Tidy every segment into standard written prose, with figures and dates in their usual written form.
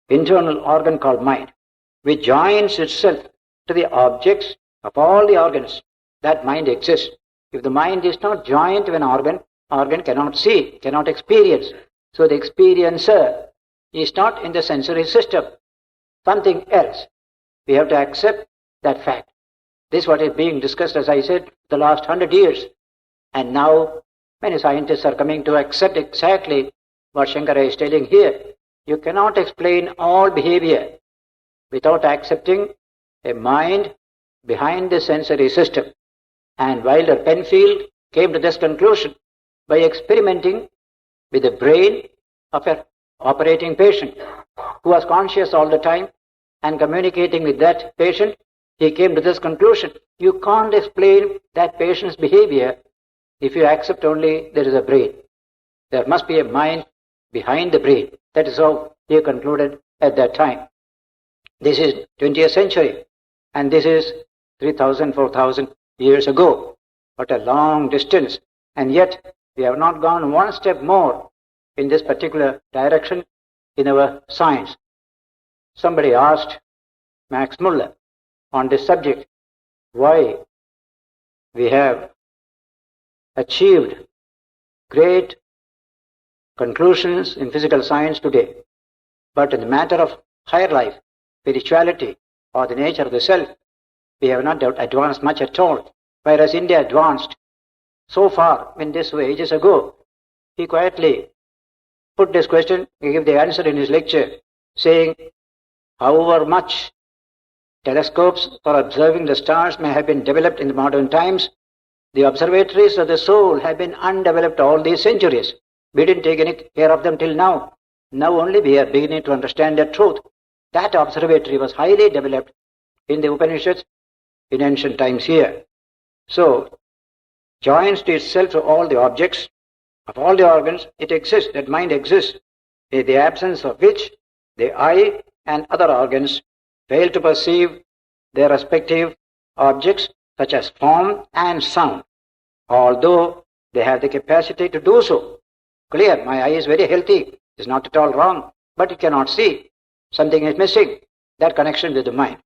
internal organ called mind, which joins itself to the objects of all the organs, that mind exists. If the mind is not joined to an organ cannot see, cannot experience. So the experiencer is not in the sensory system, something else. We have to accept that fact. This is what is being discussed, as I said, the last 100 years. And now many scientists are coming to accept exactly what Shankara is telling here. You cannot explain all behavior without accepting a mind behind the sensory system. And Wilder Penfield came to this conclusion by experimenting with the brain of an operating patient who was conscious all the time, and communicating with that patient, he came to this conclusion. You can't explain that patient's behavior if you accept only there is a brain. There must be a mind behind the brain. That is how he concluded at that time. This is 20th century, and this is 3,000, 4,000 years ago. What a long distance, and yet we have not gone one step more in this particular direction in our science. Somebody asked Max Muller on this subject why we have achieved great conclusions in physical science today, but in the matter of higher life, spirituality, or the nature of the self, we have not advanced much at all, whereas India advanced so far in this way ages ago. He quietly put this question, he gave the answer in his lecture, saying, however much telescopes for observing the stars may have been developed in the modern times, the observatories of the soul have been undeveloped all these centuries. We didn't take any care of them till now. Now only we are beginning to understand the truth. That observatory was highly developed in the Upanishads in ancient times here. So, joins to itself to all the objects of all the organs, it exists, that mind exists, in the absence of which the eye and other organs fail to perceive their respective objects such as form and sound, although they have the capacity to do so. Clear, my eye is very healthy, it is not at all wrong, but it cannot see. Something is missing, that connection with the mind.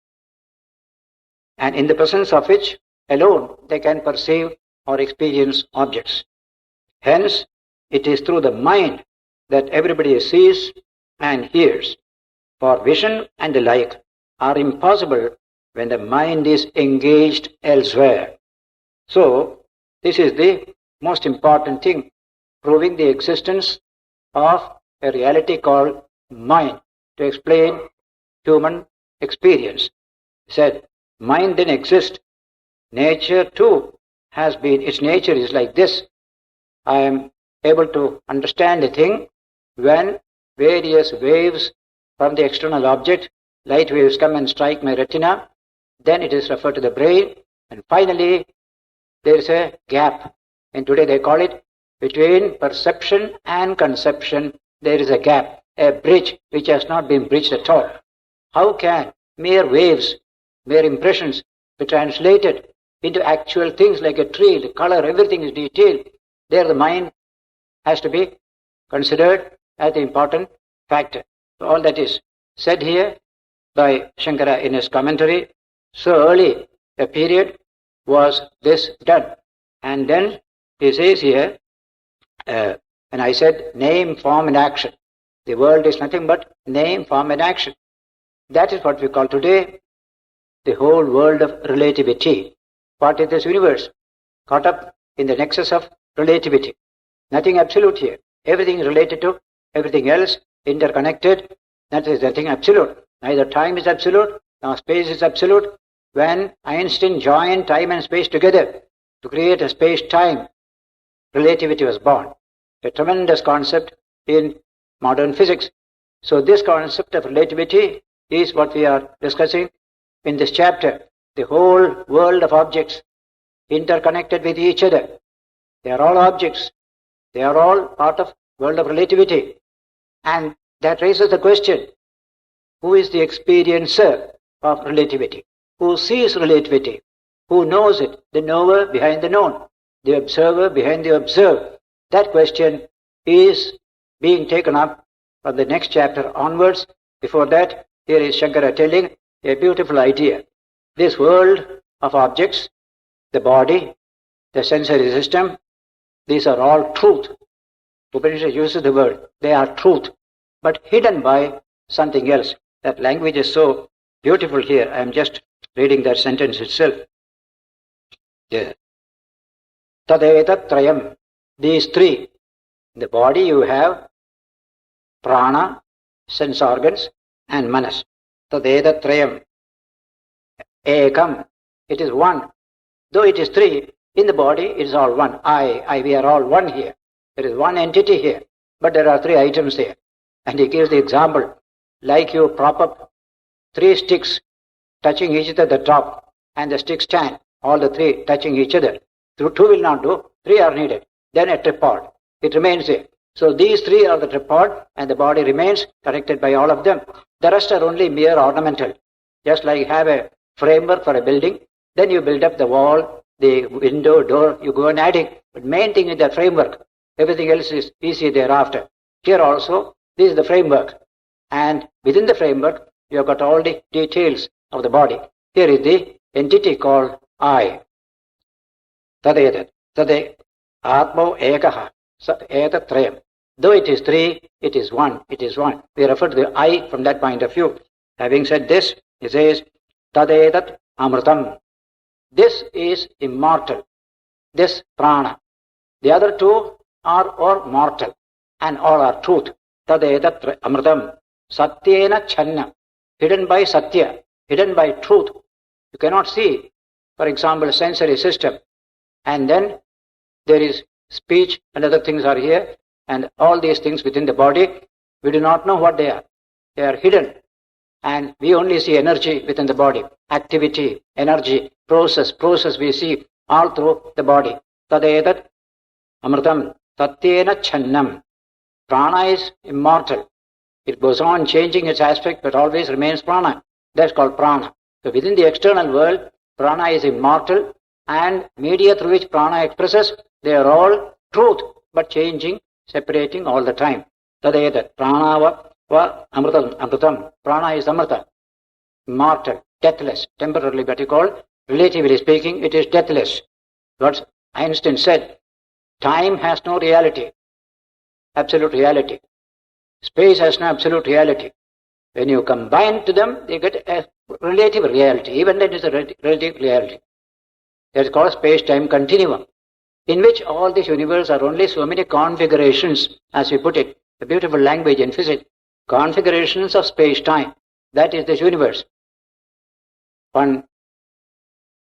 And in the presence of which alone they can perceive or experience objects. Hence, it is through the mind that everybody sees and hears, for vision and the like are impossible when the mind is engaged elsewhere. So, this is the most important thing, proving the existence of a reality called mind to explain human experience. He said, mind then exists. Nature too has been, its nature is like this. I am able to understand a thing when various waves from the external object, light waves come and strike my retina, then it is referred to the brain, and finally there is a gap. And today they call it between perception and conception, there is a gap, a bridge which has not been bridged at all. How can mere waves, mere impressions be translated into actual things like a tree, the color, everything is detailed? There the mind has to be considered as the important factor. So all that is said here by Shankara in his commentary. So early a period was this done. And then he says here, when I said name, form and action, the world is nothing but name, form and action. That is what we call today the whole world of relativity. What is this universe? Caught up in the nexus of relativity. Nothing absolute here. Everything is related to everything else, interconnected. That is nothing absolute. Neither time is absolute, nor space is absolute. When Einstein joined time and space together to create a space-time, relativity was born. A tremendous concept in modern physics. So this concept of relativity is what we are discussing in this chapter. The whole world of objects interconnected with each other. They are all objects. They are all part of world of relativity. And that raises the question, who is the experiencer of relativity? Who sees relativity? Who knows it? The knower behind the known. The observer behind the observed. That question is being taken up from the next chapter onwards Before that, here is Shankara telling a beautiful idea. This world of objects, the body, the sensory system, these are all truth. Upanishad uses the word, they are truth, but hidden by something else. That language is so beautiful here. I am just reading that sentence itself. Yeah. Tadetat trayam. These three. In the body you have prana, sense organs, and manas. Tadetat trayam. Ekam. It is one. Though it is three, in the body it is all one. We are all one here. There is one entity here, but there are three items there. And he gives the example, like you prop up three sticks touching each other at the top, and the sticks stand, all the three touching each other. Two will not do, three are needed. Then a tripod. It remains there. So these three are the tripod, and the body remains connected by all of them. The rest are only mere ornamental. Just like you have a framework for a building, then you build up the wall, the window, door, you go on adding. But main thing is the framework. Everything else is easy thereafter. Here also, this is the framework. And within the framework, you have got all the details of the body. Here is the entity called I. Tadetat. Tade atmo ekaha. Etat trayam. Though it is three, it is one. It is one. We refer to the I from that point of view. Having said this, he says, Tadetat amritam. This is immortal. This prana. The other two are all mortal, and all are truth. Tadetat amritam. Satyena channa. Hidden by satya. Hidden by truth. You cannot see, for example, sensory system. And then there is speech and other things are here, and all these things within the body, we do not know what they are. They are hidden. And we only see energy within the body. Activity, energy, process we see all through the body. Tadetat amritam tatyena channam. Prana is immortal. It goes on changing its aspect, but always remains prana. That's called prana. So within the external world, prana is immortal, and media through which prana expresses, they are all truth, but changing, separating all the time. Tadetat prana va amritam. Prana is amrita, immortal, deathless, temporarily what you call, relatively speaking, it is deathless. What Einstein said, time has no reality, absolute reality. Space has no absolute reality. When you combine to them, they get a relative reality. Even that is a relative reality. That is called space-time continuum, in which all this universe are only so many configurations, as we put it, a beautiful language in physics, configurations of space-time. That is this universe. One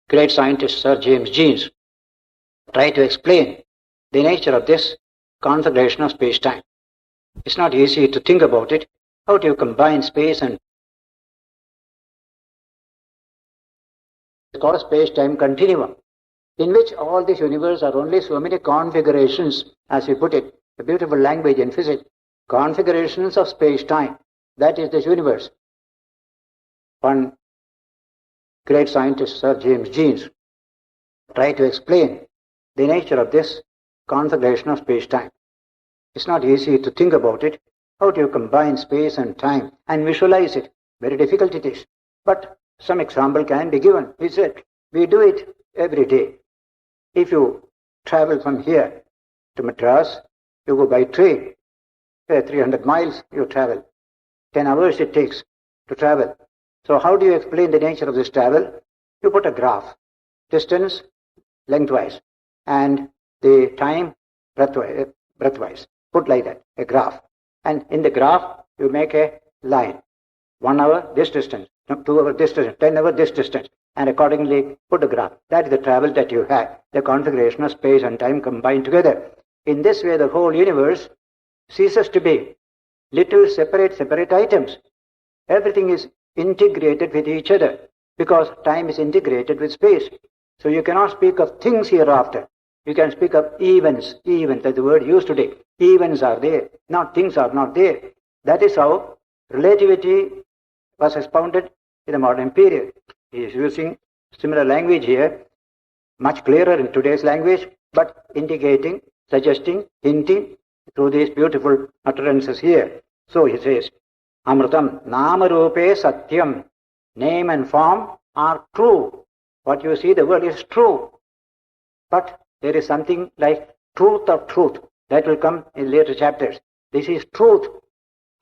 great scientist, Sir James Jeans, tried to explain the nature of this configuration of space-time. It's not easy to think about it. How do you combine space and... It's called space-time continuum, in which all this universe are only so many configurations, as we put it, a beautiful language in physics, configurations of space-time. That is this universe. One great scientist, Sir James Jeans, tried to explain the nature of this configuration of space-time. It's not easy to think about it. How do you combine space and time and visualize it? Very difficult it is. But some example can be given. He said, we do it every day. If you travel from here to Madras, you go by train. 300 miles you travel. 10 hours it takes to travel. So how do you explain the nature of this travel? You put a graph. Distance, lengthwise, and the time, breadthwise. Put like that, a graph. And in the graph, you make a line. 1 hour, this distance. 2 hours, this distance. 10 hours, this distance. And accordingly, put a graph. That is the travel that you have. The configuration of space and time combined together. In this way, the whole universe ceases to be little separate items. Everything is integrated with each other, because time is integrated with space. So you cannot speak of things hereafter. You can speak of events. That's the word used today. Events are there, not things are not there. That is how relativity was expounded in the modern period. He is using similar language here, much clearer in today's language, but indicating, suggesting, hinting through these beautiful utterances here. So he says, Amritam, nama rupe satyam. Name and form are true. What you see, the world is true. But there is something like truth of truth. That will come in later chapters. This is truth.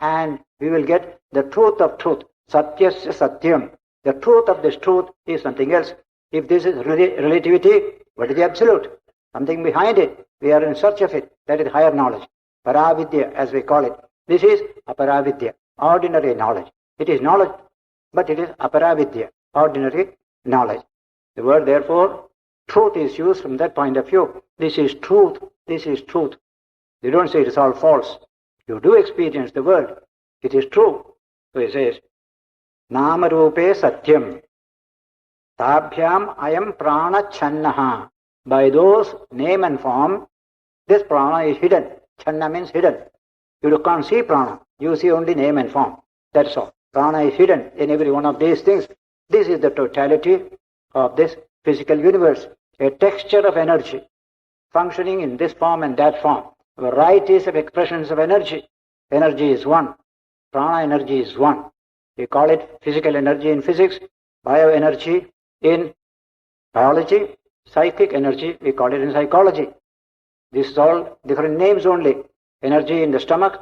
And we will get the truth of truth. Satyasya satyam. The truth of this truth is something else. If this is relativity, what is the absolute? Something behind it. We are in search of it. That is higher knowledge. Paravidya, as we call it. This is aparavidya, ordinary knowledge. It is knowledge, but it is aparavidya, ordinary knowledge. The word, therefore, truth is used from that point of view. This is truth. This is truth. You don't say it is all false. You do experience the world. It is true. So he says, Nama rupe satyam. Tabhyam ayam prana channaha. By those name and form, this prana is hidden. Channa means hidden. You can't see prana. You see only name and form. That's all. Prana is hidden in every one of these things. This is the totality of this physical universe. A texture of energy functioning in this form and that form. Varieties of expressions of energy. Energy is one. Prana energy is one. We call it physical energy in physics, bioenergy in biology, psychic energy, we call it in psychology. This is all different names only. Energy in the stomach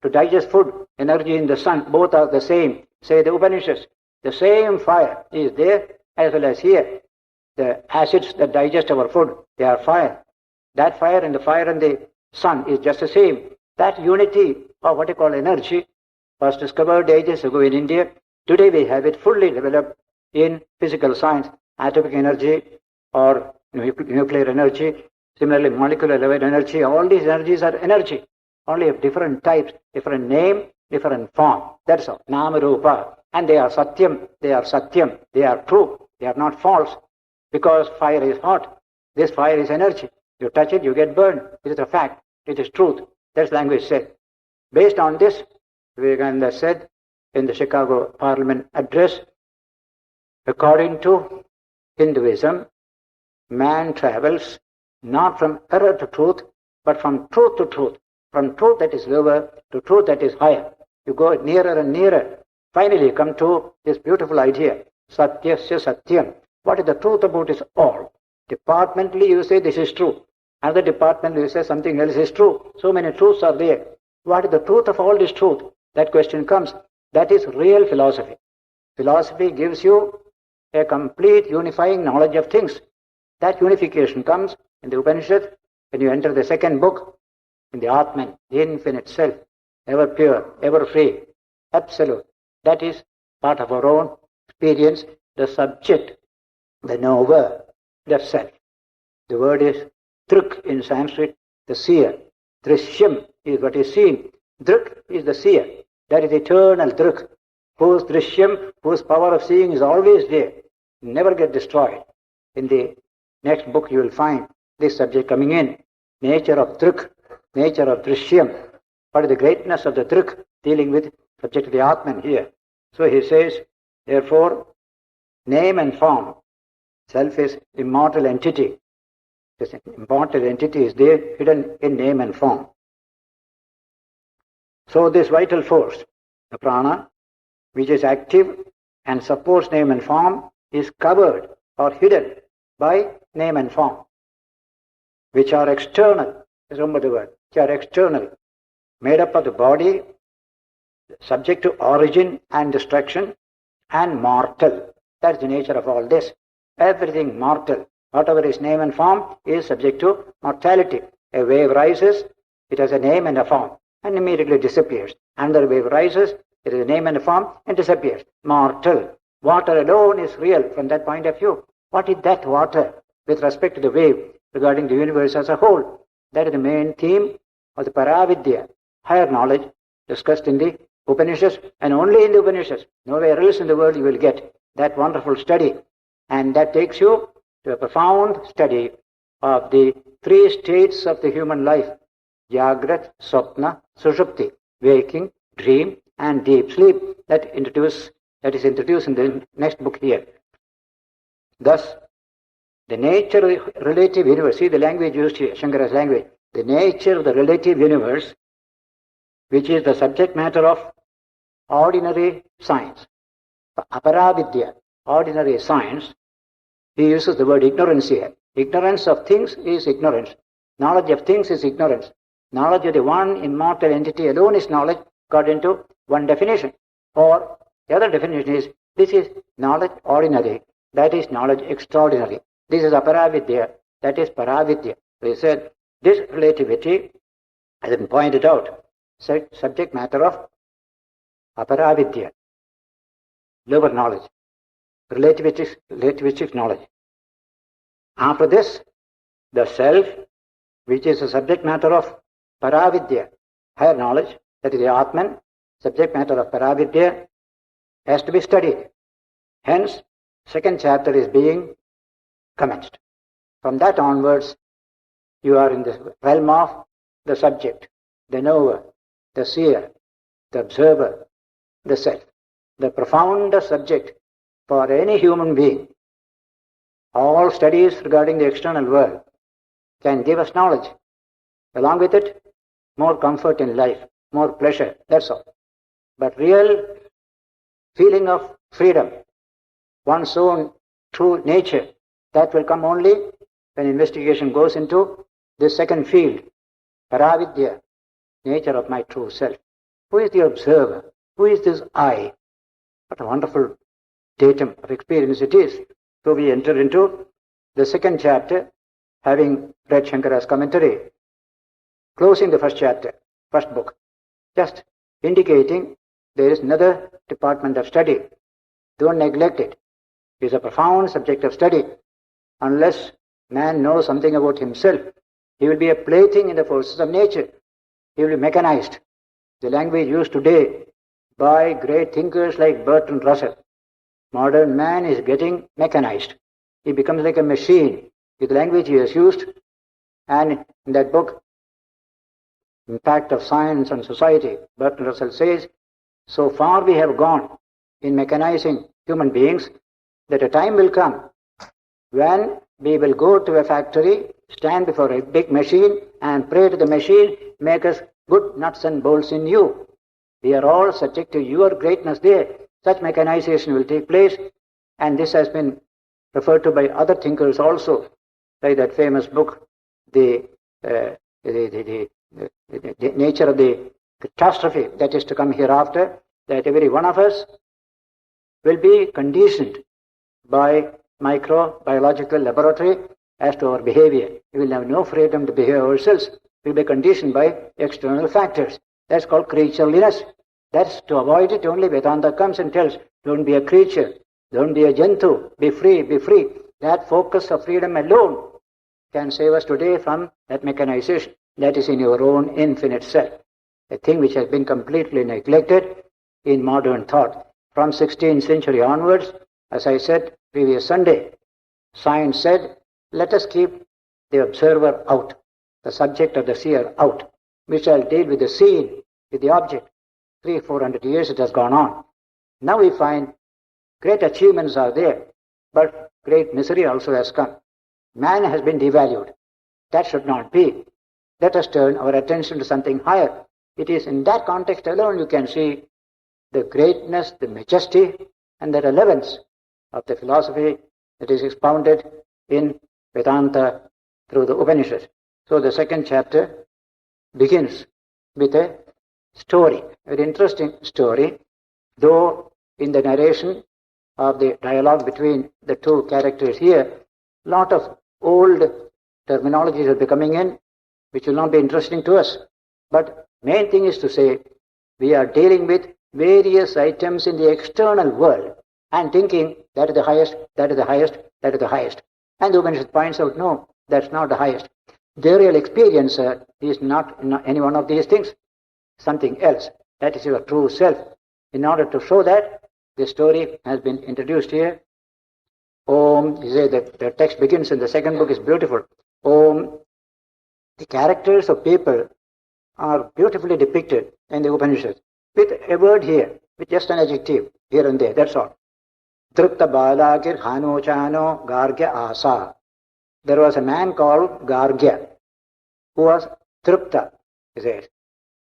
to digest food, energy in the sun, both are the same. Say the Upanishads, the same fire is there as well as here. The acids that digest our food, they are fire. That fire and the sun is just the same. That unity of what you call energy was discovered ages ago in India. Today we have it fully developed in physical science, atomic energy or nuclear energy, similarly molecular level energy. All these energies are energy, only of different types, different name, different form. That's all. Nama Rupa. And they are Satyam, they are Satyam, they are true, they are not false. Because fire is hot. This fire is energy. You touch it, you get burned. It is a fact. It is truth. That's language said. Based on this, Vivekananda said in the Chicago Parliament address, according to Hinduism, man travels not from error to truth, but from truth to truth. From truth that is lower to truth that is higher. You go nearer and nearer. Finally, you come to this beautiful idea, Satyasya Satyam. What is the truth about is all. Departmentally, you say this is true. Another department, you say something else is true. So many truths are there. What is the truth of all this truth? That question comes. That is real philosophy. Philosophy gives you a complete unifying knowledge of things. That unification comes in the Upanishad when you enter the second book, in the Atman, the infinite self, ever pure, ever free, absolute. That is part of our own experience, the subject, the knower, the self. The word is Drik in Sanskrit, the seer. Drishyam is what is seen. Drik is the seer. That is eternal Drik, whose Drishyam, whose power of seeing is always there, never get destroyed. In the next book you will find this subject coming in. Nature of Drik, nature of Drishyam. What is the greatness of the Drik dealing with subject of the Atman here? So he says, therefore, name and form. Self is immortal entity. This immortal entity is there, hidden in name and form. So this vital force, the prana, which is active and supports name and form, is covered or hidden by name and form, which are external. Remember the word, which are external, made up of the body, subject to origin and destruction, and mortal. That's the nature of all this. Everything mortal. Whatever is name and form is subject to mortality. A wave rises, it has a name and a form, and immediately disappears. Another wave rises, it is a name and a form, and disappears. Mortal. Water alone is real from that point of view. What is that water with respect to the wave regarding the universe as a whole? That is the main theme of the Paravidya, higher knowledge discussed in the Upanishads, and only in the Upanishads. Nowhere else in the world you will get that wonderful study. And that takes you to a profound study of the three states of the human life: Jagrat, Swapna, Sushupti, waking, dream, and deep sleep. That is introduced in the next book here. Thus, the nature of the relative universe, see the language used here, Shankara's language, the nature of the relative universe, which is the subject matter of ordinary science. For aparavidya, ordinary science, he uses the word ignorance here. Ignorance of things is ignorance. Knowledge of things is ignorance. Knowledge of the one immortal entity alone is knowledge, according to one definition. Or the other definition is, this is knowledge ordinary, that is knowledge extraordinary. This is aparavidya, that is paravidya. So he said, this relativity has been pointed out, subject matter of aparavidya, lower knowledge, relativistic knowledge. After this, the self, which is the subject matter of paravidya, higher knowledge, that is the Atman, subject matter of paravidya, has to be studied. Hence, second chapter is being commenced. From that onwards, you are in the realm of the subject, the knower, the seer, the observer, the self. The profoundest subject for any human being. All studies regarding the external world can give us knowledge. Along with it, more comfort in life, more pleasure, that's all. But real feeling of freedom, one's own true nature, that will come only when investigation goes into this second field, paravidya, nature of my true self. Who is the observer? Who is this I? What a wonderful datum of experience it is. So we enter into the second chapter, having read Shankara's commentary, closing the first chapter, first book, just indicating there is another department of study. Don't neglect it. It is a profound subject of study. Unless man knows something about himself, he will be a plaything in the forces of nature. He will be mechanized. The language used today by great thinkers like Bertrand Russell. Modern man is getting mechanized. He becomes like a machine with the language he has used. And in that book, Impact of Science on Society, Bertrand Russell says, so far we have gone in mechanizing human beings that a time will come when we will go to a factory, stand before a big machine and pray to the machine, make us good nuts and bolts in you. We are all subject to your greatness there. Such mechanization will take place, and this has been referred to by other thinkers also, like that famous book, the nature of the catastrophe that is to come hereafter, that every one of us will be conditioned by microbiological laboratory as to our behavior. We will have no freedom to behave ourselves. We will be conditioned by external factors. That's called creatureliness. That's to avoid it only Vedanta comes and tells, don't be a creature, don't be a jantu, be free, be free. That focus of freedom alone can save us today from that mechanization. That is in your own infinite self. A thing which has been completely neglected in modern thought. From 16th century onwards, as I said previous Sunday, science said, let us keep the observer out, the subject or the seer out. We shall deal with the scene, with the object. 300-400 years it has gone on. Now we find great achievements are there, but great misery also has come. Man has been devalued. That should not be. Let us turn our attention to something higher. It is in that context alone you can see the greatness, the majesty, and the relevance of the philosophy that is expounded in Vedanta through the Upanishads. So the second chapter begins with a story, a very interesting story, though in the narration of the dialogue between the two characters here, a lot of old terminologies will be coming in, which will not be interesting to us. But main thing is to say, we are dealing with various items in the external world and thinking that is the highest, that is the highest, that is the highest. And the Upanishad points out, no, that's not the highest. The real experience is not any one of these things. Something else. That is your true self. In order to show that, the story has been introduced here. Om, the text begins in the second book is beautiful. Om, the characters of people are beautifully depicted in the Upanishads with a word here, with just an adjective here and there, that's all. Tripta Balakir Hanochano Gargya Asa. There was a man called Gargya who was Tripta, he says,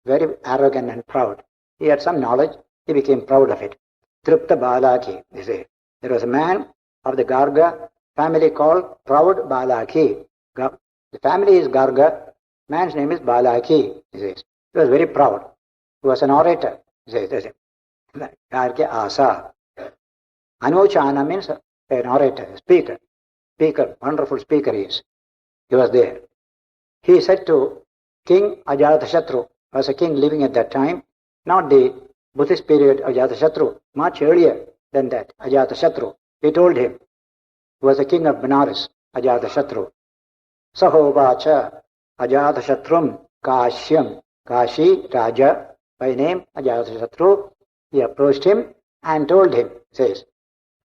very arrogant and proud. He had some knowledge. he became proud of it. Tripta Balaki, they say. There was a man of the Garga family called Proud Balaki. The family is Garga, man's name is Balaki, he says. He was very proud. He was an orator, he says. RK Asa. Anuchana means an orator, a speaker. Wonderful speaker he is. He was there. He said to King Ajatashatru, was a king living at that time, not the Buddhist period Ajatashatru, much earlier than that, Ajatashatru. He told him, he was a king of Benares, Ajatashatru. Sahovacha Ajatashatrum Kashyam. Kashi Raja, by name Ajatashatru, he approached him and told him, says,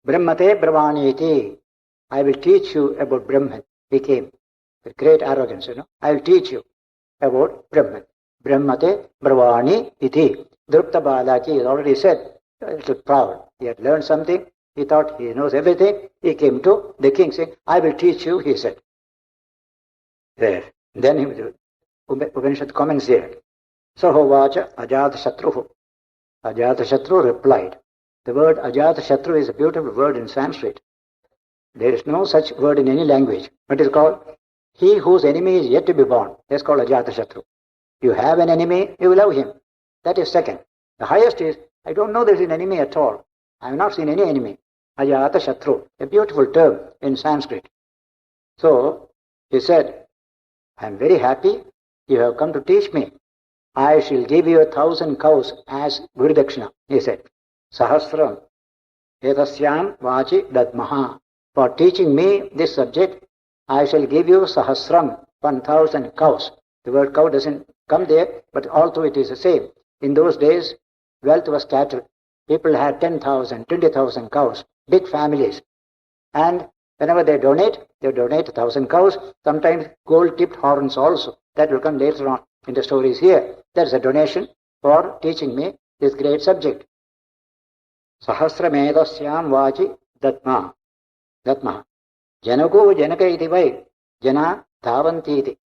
Brahmate Brahmaniti, I will teach you about Brahman. He came with great arrogance, I will teach you about Brahman. Brahmate Brahmani iti. Drupta Balaki has already said, a little proud. He had learned something. He thought he knows everything. He came to the king saying, I will teach you, he said. There. Then Upanishad comments here. Sahovacha Ajatashatruhu. Ajatashatru replied. The word Ajatashatru is a beautiful word in Sanskrit. There is no such word in any language. It is called, he whose enemy is yet to be born. That's called Ajatashatru. You have an enemy, you will love him. That is second. The highest is, I don't know there is an enemy at all. I have not seen any enemy. Ajatashatru, a beautiful term in Sanskrit. So, he said, I am very happy you have come to teach me. I shall give you 1,000 cows as Gurudakshina, he said. Sahasram, etasyam vachi dadmaha. For teaching me this subject, I shall give you Sahasram, 1,000 cows. The word cow doesn't come there, but although it is the same. In those days, wealth was scattered. People had 10,000, 20,000 cows, big families. And whenever they donate 1,000 cows, sometimes gold-tipped horns also. That will come later on in the stories here. There is a donation for teaching me this great subject. Sahasramedasyam vachi datma. Janako janaka iti vai, jana dhavanti iti.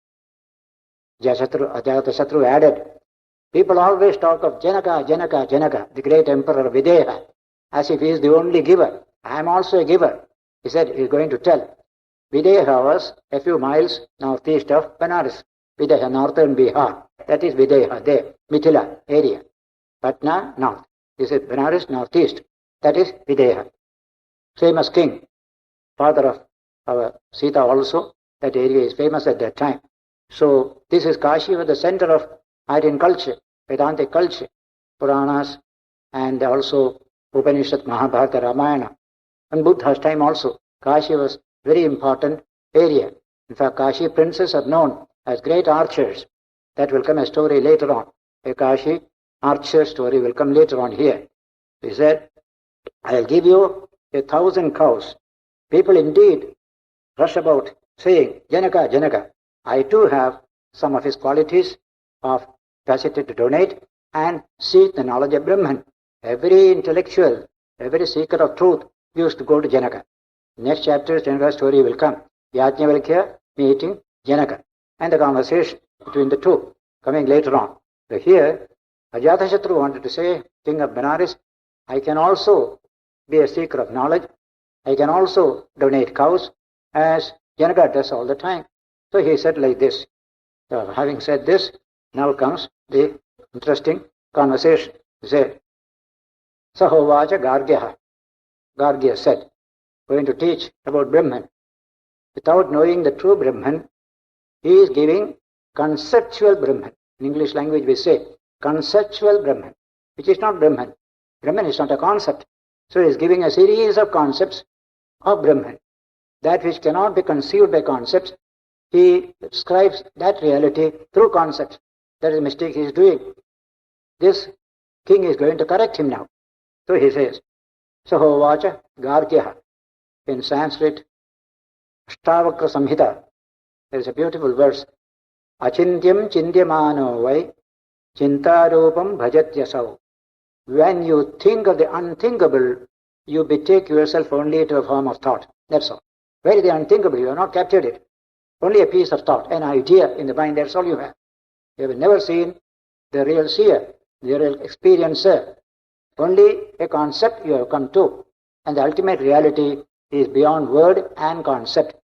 Ajatashatru added, people always talk of Janaka, the great emperor Videha, as if he is the only giver. I am also a giver. He said he is going to tell. Videha was a few miles northeast of Benares. Videha, northern Bihar. That is Videha there, Mithila area. Patna, north. This is Benares, northeast. That is Videha. Famous king, father of our Sita also. That area is famous at that time. So this is Kashi, was the center of Aryan culture, Vedantic culture, Puranas, and also Upanishad, Mahabharata, Ramayana. And Buddha's time also, Kashi was very important area. In fact, Kashi princes are known as great archers. That will come a story later on. A Kashi archer story will come later on here. He said, I'll give you 1,000 cows. People indeed rush about saying, Janaka, Janaka. I too have some of his qualities of capacity to donate and seek the knowledge of Brahman. Every intellectual, every seeker of truth used to go to Janaka. Next chapter, Janaka's story will come. Yajnavalkya meeting Janaka and the conversation between the two coming later on. So here, Ajatashatru wanted to say, king of Benares, I can also be a seeker of knowledge. I can also donate cows as Janaka does all the time. So he said like this. So having said this, now comes the interesting conversation. He said, Sahovacha Gargyaha. Gargya said, going to teach about Brahman. Without knowing the true Brahman, he is giving conceptual Brahman. In English language we say conceptual Brahman, which is not Brahman. Brahman is not a concept. So he is giving a series of concepts of Brahman. That which cannot be conceived by concepts, he describes that reality through concepts. That is the mistake he is doing. This king is going to correct him now. So he says, Sahovacha Gargyaha. In Sanskrit, Ashtavakra Samhita, there is a beautiful verse. Achintyam chindyamano vai chintarupam bhajatyasau. When you think of the unthinkable, you betake yourself only to a form of thought. That's all. Where is the unthinkable? You have not captured it. Only a piece of thought, an idea in the mind, that's all you have. You have never seen the real seer, the real experiencer. Only a concept you have come to. And the ultimate reality is beyond word and concept.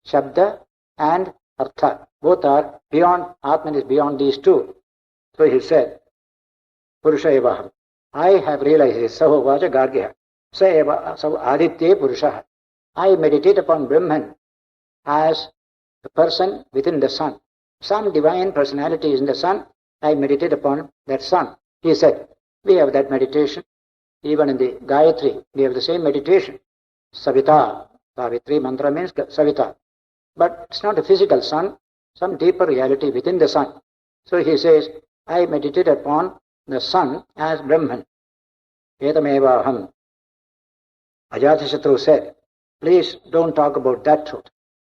Shabda and Artha. Both are beyond, Atman is beyond these two. So he said, Purusha evaham. I have realized this. Sahovacha Gargya. Sa eva Aditya Purusha. I meditate upon Brahman as the person within the sun. Some divine personality is in the sun. I meditate upon that sun. He said, we have that meditation. Even in the Gayatri, we have the same meditation. Savita. Savitri mantra means Savita. But it's not a physical sun, some deeper reality within the sun. So he says, I meditate upon the sun as Brahman. Etamevaham. Ajatashatru said, please don't talk about that truth.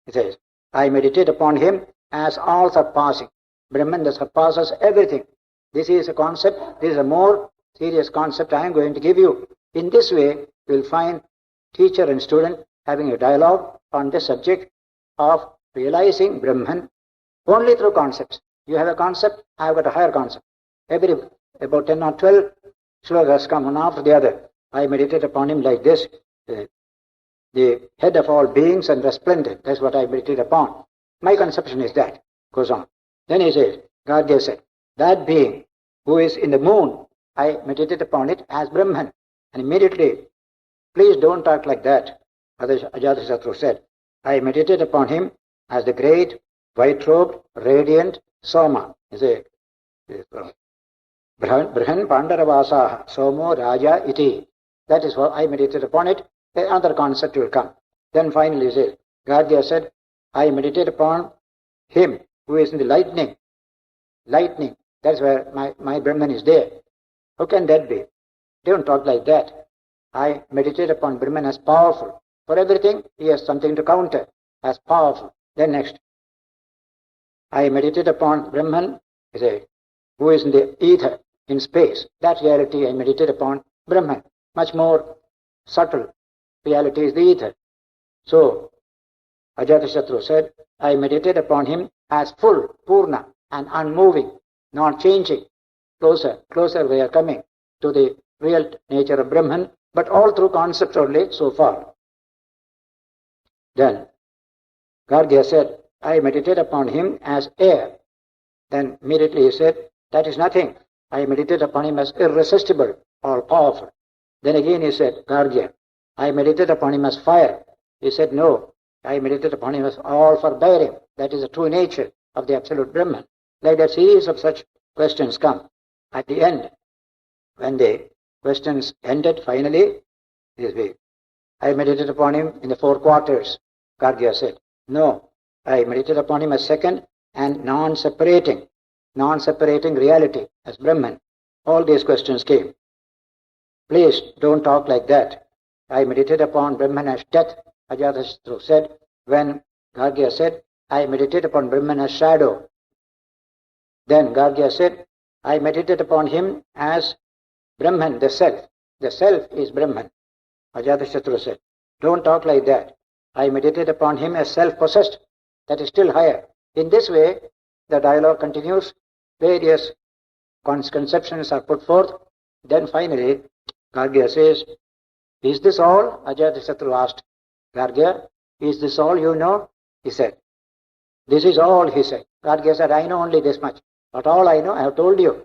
He says, I meditate upon him as all surpassing. Brahman that surpasses everything. This is a concept, this is a more serious concept I am going to give you. In this way, you will find teacher and student having a dialogue on the subject of realizing Brahman only through concepts. You have a concept, I have got a higher concept. About 10 or 12 shlokas come one after the other. I meditate upon him like this. The head of all beings and resplendent. That's what I meditate upon. My conception is that. Goes on. Then he says, Gargya said, that being who is in the moon, I meditate upon it as Brahman. And immediately, please don't talk like that. Ajatasattu said, I meditate upon him as the great, white-robed, radiant Soma. He said, Brihan Pandaravasaha, Somo Raja Iti. That is what I meditate upon it. Another concept will come. Then finally he said, Gargya said, I meditate upon him who is in the lightning. Lightning. That's where my Brahman is there. How can that be? Don't talk like that. I meditate upon Brahman as powerful. For everything, he has something to counter as powerful. Then next, I meditate upon Brahman, who is in the ether, in space. That reality I meditate upon Brahman. Much more subtle reality is the ether. So, Ajatasattu said, I meditate upon him as full, Purna, and unmoving, not changing. Closer we are coming to the real nature of Brahman, but all through concepts only so far. Then, Gargya said, I meditate upon him as air. Then immediately he said, that is nothing. I meditate upon him as irresistible, all powerful. Then again he said, Gargya, I meditate upon him as fire. He said, no, I meditate upon him as all forbearing. That is the true nature of the absolute Brahman. Like that series of such questions come. At the end, when the questions ended finally, I meditated upon him in the 4 quarters. Gargya said, no, I meditated upon him as second and non-separating reality as Brahman. All these questions came. Please don't talk like that. I meditate upon Brahman as death, Ajatasattu said, when Gargya said, I meditate upon Brahman as shadow. Then Gargya said, I meditate upon him as Brahman, the self. The self is Brahman. Ajatasattu said, don't talk like that. I meditate upon him as self-possessed. That is still higher. In this way, the dialogue continues. Various conceptions are put forth. Then finally, Gargya says, is this all? Ajatasattu asked. Gargya, is this all you know? He said, this is all, he said. Gargya said, I know only this much. But all I know, I have told you.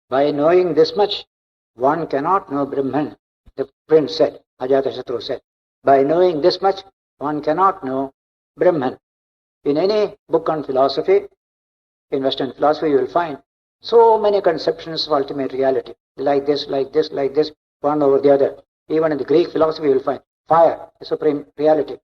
By knowing this much, one cannot know Brahman. The prince said, Ajatasattu said, by knowing this much, one cannot know Brahman. In any book on philosophy, in Western philosophy, you will find so many conceptions of ultimate reality. Like this, one over the other. Even in the Greek philosophy, you will find fire is supreme reality,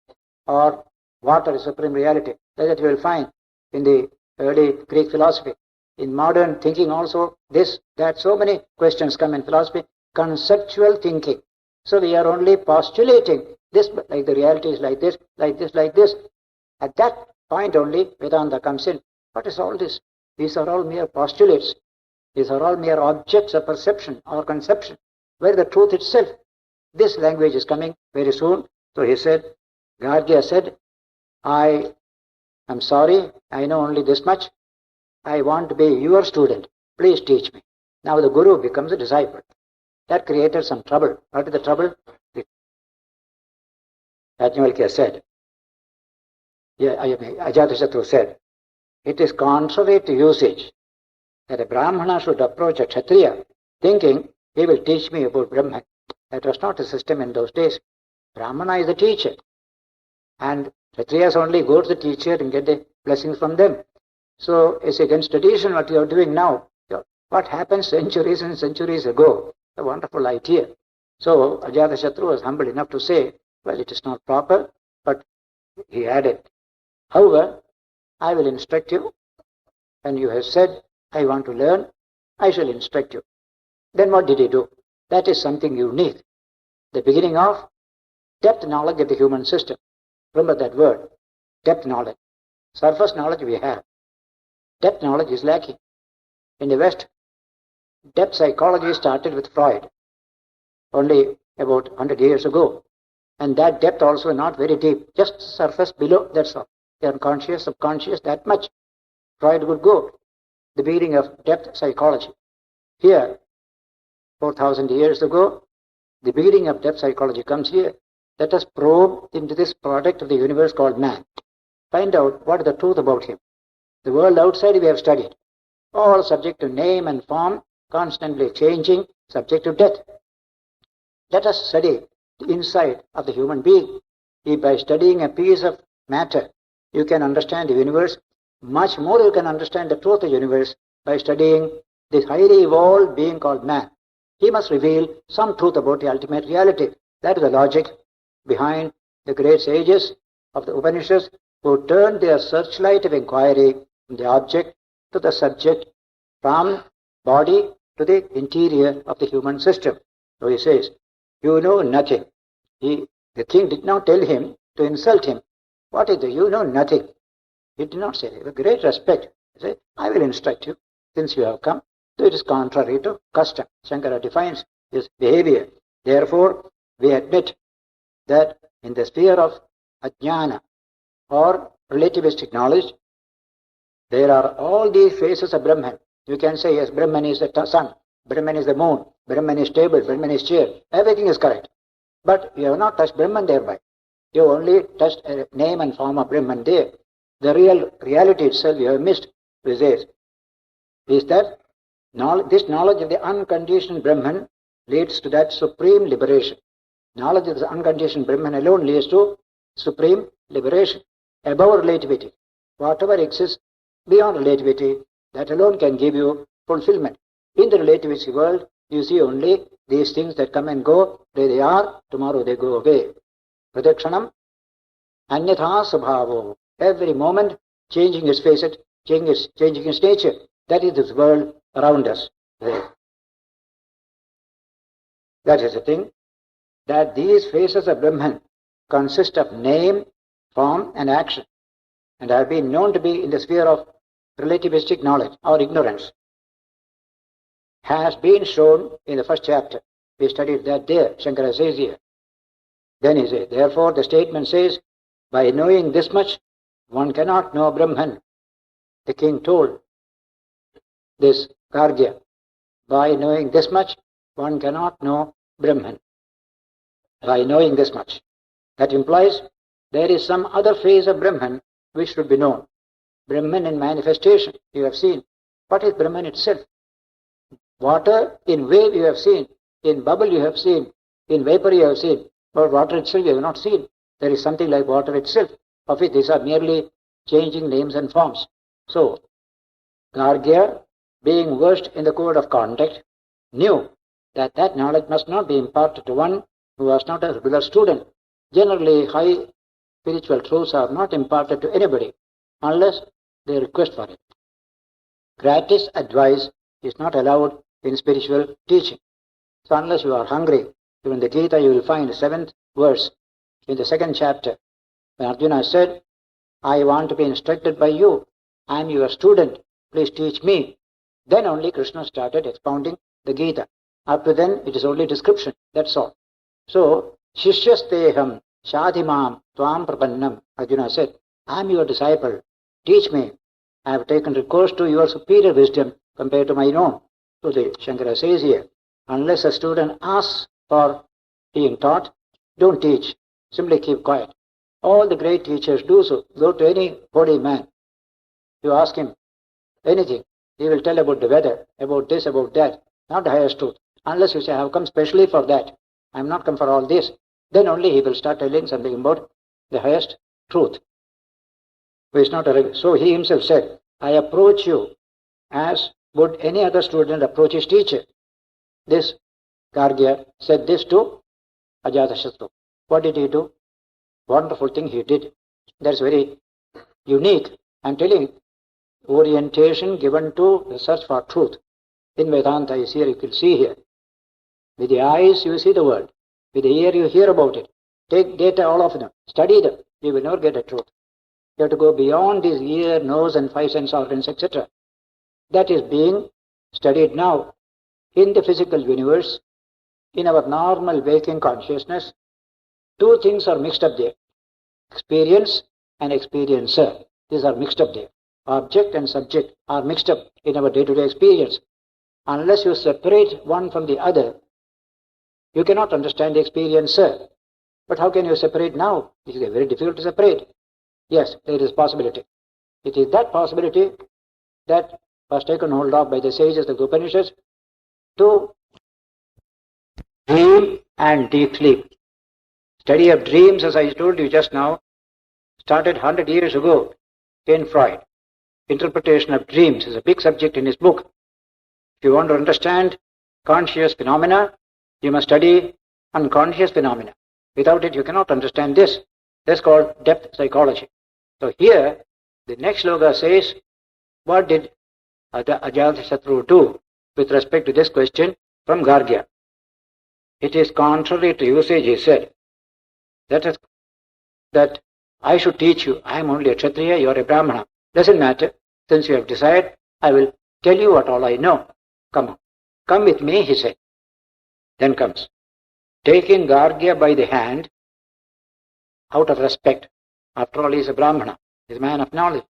or water is supreme reality. Like that you will find in the early Greek philosophy. In modern thinking also, this, that, so many questions come in philosophy. Conceptual thinking. So we are only postulating this, like the reality is like this, like this, like this. At that point only, Vedanta comes in. What is all this? These are all mere postulates. These are all mere objects of perception or conception, where the truth itself. This language is coming very soon. So he said, Gargya said, I am sorry, I know only this much. I want to be your student. Please teach me. Now the guru becomes a disciple. That created some trouble. What is the trouble? Yajnavalkya said, Ajatashatru said, it is contrary to usage that a Brahmana should approach a Kshatriya thinking he will teach me about Brahman. That was not the system in those days. Brahmana is the teacher. And Kshatriyas only go to the teacher and get the blessings from them. So it's against tradition what you are doing now. What happened centuries and centuries ago? A wonderful idea. So Ajatashatru was humble enough to say, well, it is not proper, but he added, however, I will instruct you. And you have said, I want to learn, I shall instruct you. Then what did he do? That is something unique. The beginning of depth knowledge of the human system. Remember that word, depth knowledge. Surface knowledge we have. Depth knowledge is lacking. In the West, depth psychology started with Freud, only about 100 years ago. And that depth also not very deep, just surface below, that's all. The unconscious, subconscious, that much. Freud would go. The beginning of depth psychology. Here, 4,000 years ago, the beginning of depth psychology comes here. Let us probe into this product of the universe called man. Find out what is the truth about him. The world outside we have studied. All subject to name and form, constantly changing, subject to death. Let us study the inside of the human being. If by studying a piece of matter, you can understand the universe, much more you can understand the truth of the universe by studying this highly evolved being called man. He must reveal some truth about the ultimate reality. That is the logic behind the great sages of the Upanishads who turned their searchlight of inquiry from the object to the subject, from body to the interior of the human system. So he says, you know nothing. The king did not tell him to insult him. What is the you know nothing? He did not say it. With great respect, he said, I will instruct you since you have come. So it is contrary to custom. Shankara defines his behavior. Therefore, we admit that in the sphere of ajnana or relativistic knowledge, there are all these phases of Brahman. You can say, yes, Brahman is the sun, Brahman is the moon, Brahman is table, Brahman is chair. Everything is correct. But you have not touched Brahman thereby. You have only touched a name and form of Brahman there. The real reality itself you have missed. He says, is that this knowledge of the unconditioned Brahman leads to that supreme liberation. Knowledge of the unconditioned Brahman alone leads to supreme liberation, above relativity. Whatever exists beyond relativity, that alone can give you fulfillment. In the relativistic world, you see only these things that come and go. Today they are, tomorrow they go away. Pradakshanam, anyatha subhavo. Every moment changing its facet, changing its nature. That is this world around us. That is the thing, that these phases of Brahman consist of name, form and action, and have been known to be in the sphere of relativistic knowledge or ignorance. Has been shown in the first chapter. We studied that there. Shankara says here. Then he says, therefore the statement says, by knowing this much, one cannot know Brahman. The king told this Gargya, by knowing this much, one cannot know Brahman. By knowing this much. That implies there is some other phase of Brahman which should be known. Brahman in manifestation, you have seen. What is Brahman itself? Water in wave you have seen, in bubble you have seen, in vapor you have seen, but water itself you have not seen. There is something like water itself, of which these are merely changing names and forms. So, Gargya, being versed in the code of conduct, knew that that knowledge must not be imparted to one who was not a regular student. Generally, high spiritual truths are not imparted to anybody unless they request for it. Gratis advice is not allowed in spiritual teaching. So unless you are hungry, even in the Gita you will find the 7th verse in the 2nd chapter, when Arjuna said, I want to be instructed by you. I am your student. Please teach me. Then only Krishna started expounding the Gita. Up to then, it is only description. That's all. So, Shishyasteham Shadhimam Tvam Prapannam, Arjuna said, I am your disciple. Teach me. I have taken recourse to your superior wisdom compared to my own. So the Shankara says here, Unless a student asks for being taught, don't teach. Simply keep quiet. All the great teachers do so. Go to any holy man. You ask him anything, he will tell about the weather, about this, about that, not the highest truth. Unless you say, I have come specially for that, I am not come for all this, then only he will start telling something about the highest truth. So he himself said, I approach you as would any other student approach his teacher. This Gargya said this to Ajatashatru. What did he do? Wonderful thing he did. That's very unique. I'm telling you, orientation given to the search for truth. In Vedanta is here, you can see here. With the eyes you see the world. With the ear you hear about it. Take data, all of them. Study them. You will never get the truth. You have to go beyond these ear, nose and five sense organs, etc. That is being studied now. In the physical universe, in our normal waking consciousness, two things are mixed up there. Experience and experiencer. These are mixed up there. Object and subject are mixed up in our day-to-day experience. Unless you separate one from the other, you cannot understand the experiencer. But how can you separate now? It is very difficult to separate. Yes, there is possibility. It is that possibility that was taken hold of by the sages of the Upanishads to dream and deep sleep. Study of dreams, as I told you just now, started 100 years ago in Freud. Interpretation of dreams is a big subject in his book. If you want to understand conscious phenomena, you must study unconscious phenomena. Without it, you cannot understand this. This is called depth psychology. So here, the next sloka says, what did Ajatashatru do with respect to this question from Gargya? It is contrary to usage, he said, that I should teach you. I am only a Kshatriya, you are a Brahmana. Doesn't matter. Since you have decided, I will tell you what all I know. Come on. Come with me, he said. Then comes. Taking Gargya by the hand, out of respect. After all, he is a Brahmana. He is a man of knowledge.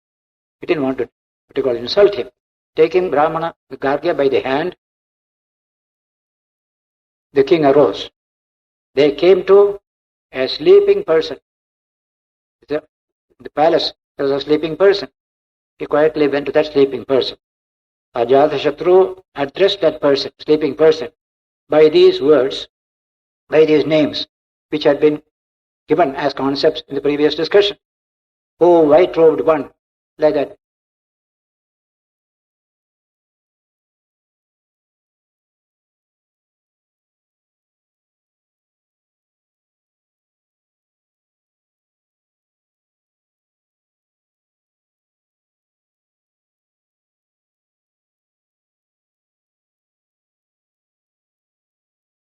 He didn't want to insult him. Taking Gargya by the hand, the king arose. They came to a sleeping person. The palace, there was a sleeping person. He quietly went to that sleeping person. Ajatashatru addressed that person, sleeping person, by these words, by these names, which had been given as concepts in the previous discussion. O white-robed one, like that